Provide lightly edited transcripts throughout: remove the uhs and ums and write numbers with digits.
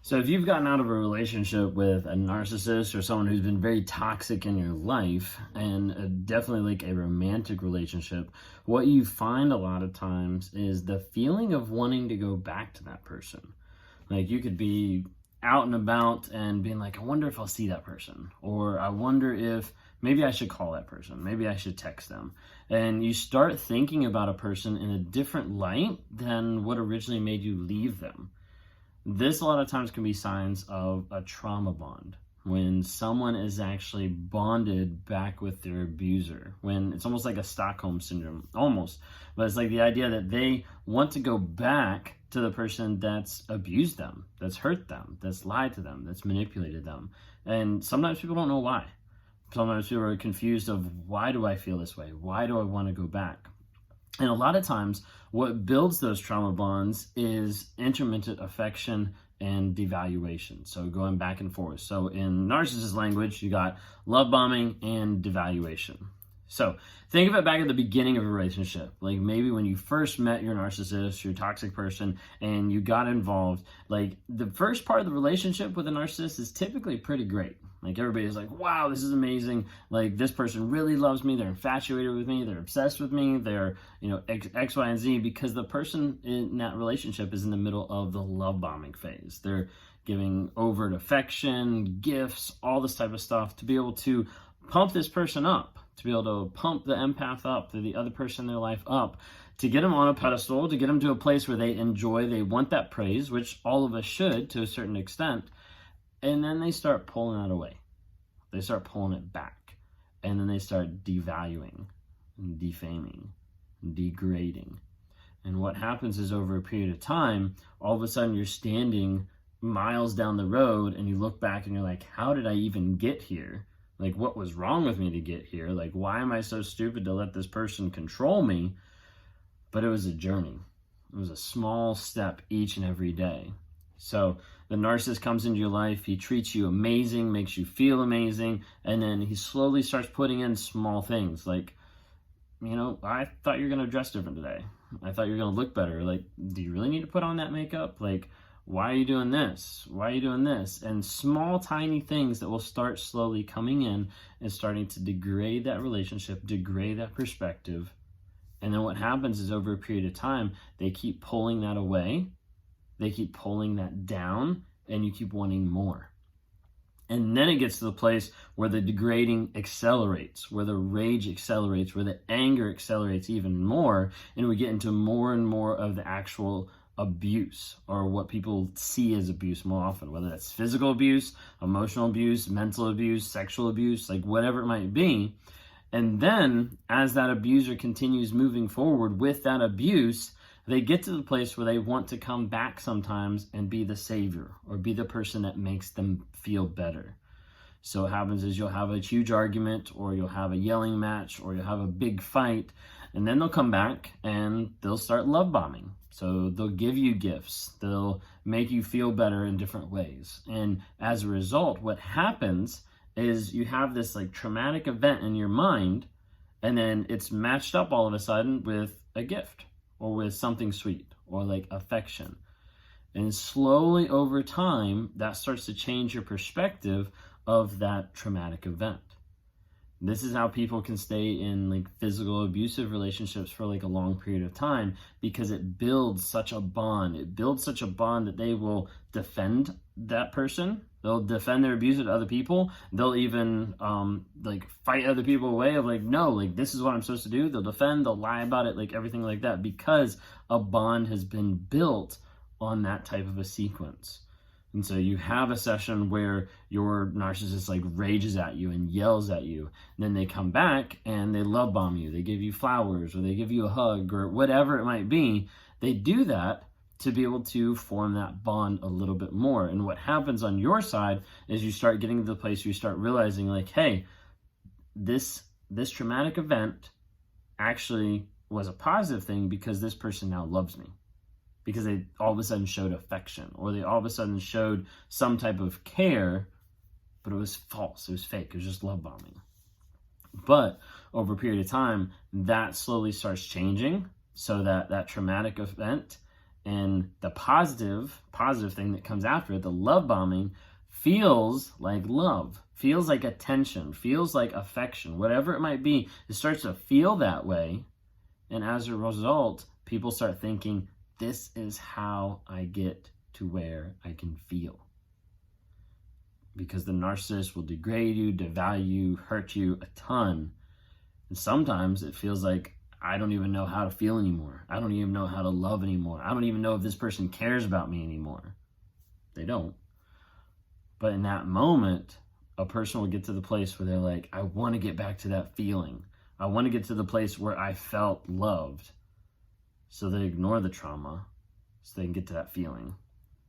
So if you've gotten out of a relationship with a narcissist or someone who's been very toxic in your life, and definitely like a romantic relationship, what you find a lot of times is the feeling of wanting to go back to that person. Like you could be out and about and being like, I wonder if I'll see that person, or I wonder if maybe I should call that person, maybe I should text them. And you start thinking about a person in a different light than what originally made you leave them. This a lot of times can be signs of a trauma bond, when someone is actually bonded back with their abuser, when it's almost like a Stockholm syndrome, almost, but it's like the idea that they want to go back to the person that's abused them, that's hurt them, that's lied to them, that's manipulated them. And sometimes people don't know why. Sometimes people are confused of, why do I feel this way? Why do I want to go back? And a lot of times, what builds those trauma bonds is intermittent affection and devaluation. So going back and forth. So in narcissist language, you got love bombing and devaluation. So think of it back at the beginning of a relationship. Like maybe when you first met your narcissist, your toxic person, and you got involved, like the first part of the relationship with a narcissist is typically pretty great. Like everybody's like, wow, this is amazing. Like this person really loves me. They're infatuated with me. They're obsessed with me. They're, X, Y, and Z, because the person in that relationship is in the middle of the love bombing phase. They're giving overt affection, gifts, all this type of stuff to be able to pump this person up, to be able to pump the empath up, the other person in their life up, to get them on a pedestal, to get them to a place where they enjoy, they want that praise, which all of us should to a certain extent. And then they start pulling that away. They start pulling it back. And then they start devaluing, defaming, degrading. And what happens is, over a period of time, all of a sudden you're standing miles down the road and you look back and you're like, how did I even get here? Like, what was wrong with me to get here? Like, why am I so stupid to let this person control me? But it was a journey. It was a small step each and every day. So the narcissist comes into your life, he treats you amazing, makes you feel amazing, and then he slowly starts putting in small things like, I thought you were going to dress different today. I thought you were going to look better. Like, do you really need to put on that makeup? Like, why are you doing this? Why are you doing this? And small, tiny things that will start slowly coming in and starting to degrade that relationship, degrade that perspective. And then what happens is, over a period of time, they keep pulling that away. They keep pulling that down, and you keep wanting more. And then it gets to the place where the degrading accelerates, where the rage accelerates, where the anger accelerates even more, and we get into more and more of the actual abuse, or what people see as abuse more often, whether that's physical abuse, emotional abuse, mental abuse, sexual abuse, like whatever it might be. And then as that abuser continues moving forward with that abuse, they get to the place where they want to come back sometimes and be the savior, or be the person that makes them feel better. So what happens is, you'll have a huge argument, or you'll have a yelling match, or you'll have a big fight, and then they'll come back and they'll start love bombing. So they'll give you gifts. They'll make you feel better in different ways. And as a result, what happens is you have this like traumatic event in your mind, and then it's matched up all of a sudden with a gift, or with something sweet, or like affection. And slowly over time, that starts to change your perspective of that traumatic event. This is how people can stay in like physical abusive relationships for like a long period of time, because it builds such a bond. It builds such a bond that they will defend that person. They'll defend their abuser to other people. They'll even like fight other people away of like, no, like this is what I'm supposed to do. They'll defend, they'll lie about it, like everything like that, because a bond has been built on that type of a sequence. And so you have a session where your narcissist like rages at you and yells at you. And then they come back and they love bomb you. They give you flowers, or they give you a hug, or whatever it might be. They do that to be able to form that bond a little bit more. And what happens on your side is you start getting to the place where you start realizing like, hey, this traumatic event actually was a positive thing, because this person now loves me. Because they all of a sudden showed affection, or they all of a sudden showed some type of care, but it was false, it was fake, it was just love bombing. But over a period of time, that slowly starts changing, so that that traumatic event And the positive thing that comes after it, the love bombing, feels like love, feels like attention, feels like affection, whatever it might be. It starts to feel that way. And as a result, people start thinking, this is how I get to where I can feel. Because the narcissist will degrade you, devalue you, hurt you a ton. And sometimes it feels like, I don't even know how to feel anymore. I don't even know how to love anymore. I don't even know if this person cares about me anymore. They don't. But in that moment, a person will get to the place where they're like, I want to get back to that feeling. I want to get to the place where I felt loved. So they ignore the trauma so they can get to that feeling.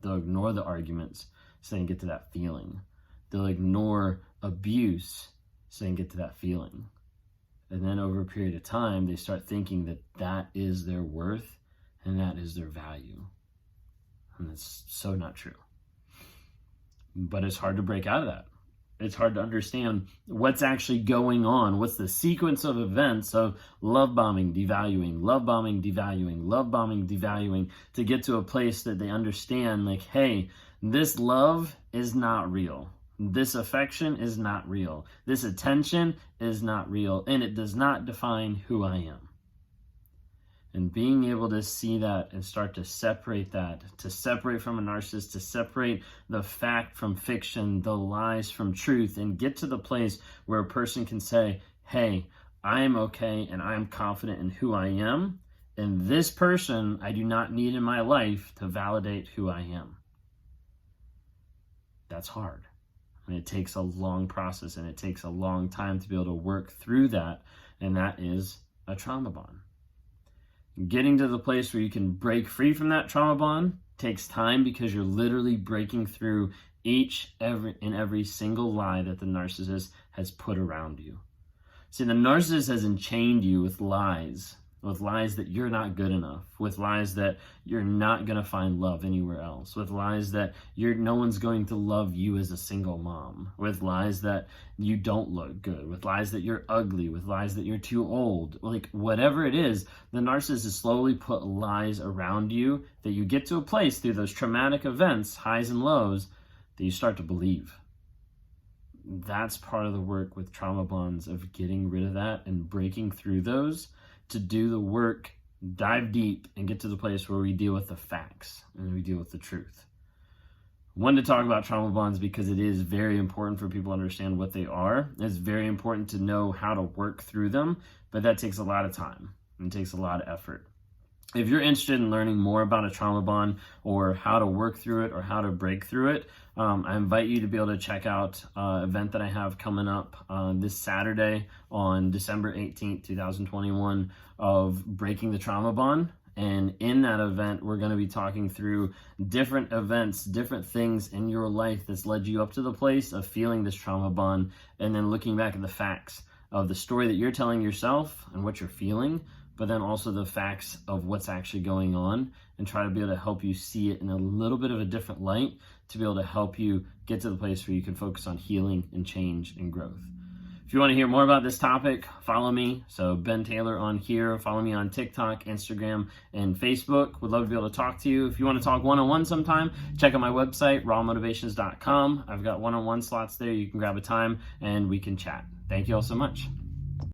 They'll ignore the arguments so they can get to that feeling. They'll ignore abuse so they can get to that feeling. And then over a period of time, they start thinking that that is their worth and that is their value. And that's so not true. But it's hard to break out of that. It's hard to understand what's actually going on. What's the sequence of events of love bombing, devaluing, love bombing, devaluing, love bombing, devaluing, to get to a place that they understand, like, hey, this love is not real. This affection is not real. This attention is not real, and it does not define who I am. And being able to see that and start to separate that, to separate from a narcissist, to separate the fact from fiction, the lies from truth, and get to the place where a person can say, hey, I am okay and I am confident in who I am, and this person I do not need in my life to validate who I am. That's hard. And it takes a long process, and it takes a long time to be able to work through that, and that is a trauma bond. Getting to the place where you can break free from that trauma bond takes time, because you're literally breaking through every single lie that the narcissist has put around you. See, the narcissist has enchained you with lies that you're not good enough, with lies that you're not going to find love anywhere else, with lies that no one's going to love you as a single mom, with lies that you don't look good, with lies that you're ugly, with lies that you're too old. Like, whatever it is, the narcissist has slowly put lies around you that you get to a place through those traumatic events, highs and lows, that you start to believe. That's part of the work with trauma bonds, of getting rid of that and breaking through those, to do the work, dive deep, and get to the place where we deal with the facts and we deal with the truth. I wanted to talk about trauma bonds because it is very important for people to understand what they are. It's very important to know how to work through them, but that takes a lot of time and takes a lot of effort. If you're interested in learning more about a trauma bond, or how to work through it, or how to break through it, I invite you to be able to check out an event that I have coming up this Saturday on December 18th, 2021, of Breaking the Trauma Bond. And in that event, we're going to be talking through different events, different things in your life that's led you up to the place of feeling this trauma bond, and then looking back at the facts of the story that you're telling yourself and what you're feeling, but then also the facts of what's actually going on, and try to be able to help you see it in a little bit of a different light, to be able to help you get to the place where you can focus on healing and change and growth. If you want to hear more about this topic, follow me. So Ben Taylor on here. Follow me on TikTok, Instagram, and Facebook. Would love to be able to talk to you. If you want to talk one-on-one sometime, check out my website, rawmotivations.com. I've got one-on-one slots there. You can grab a time and we can chat. Thank you all so much.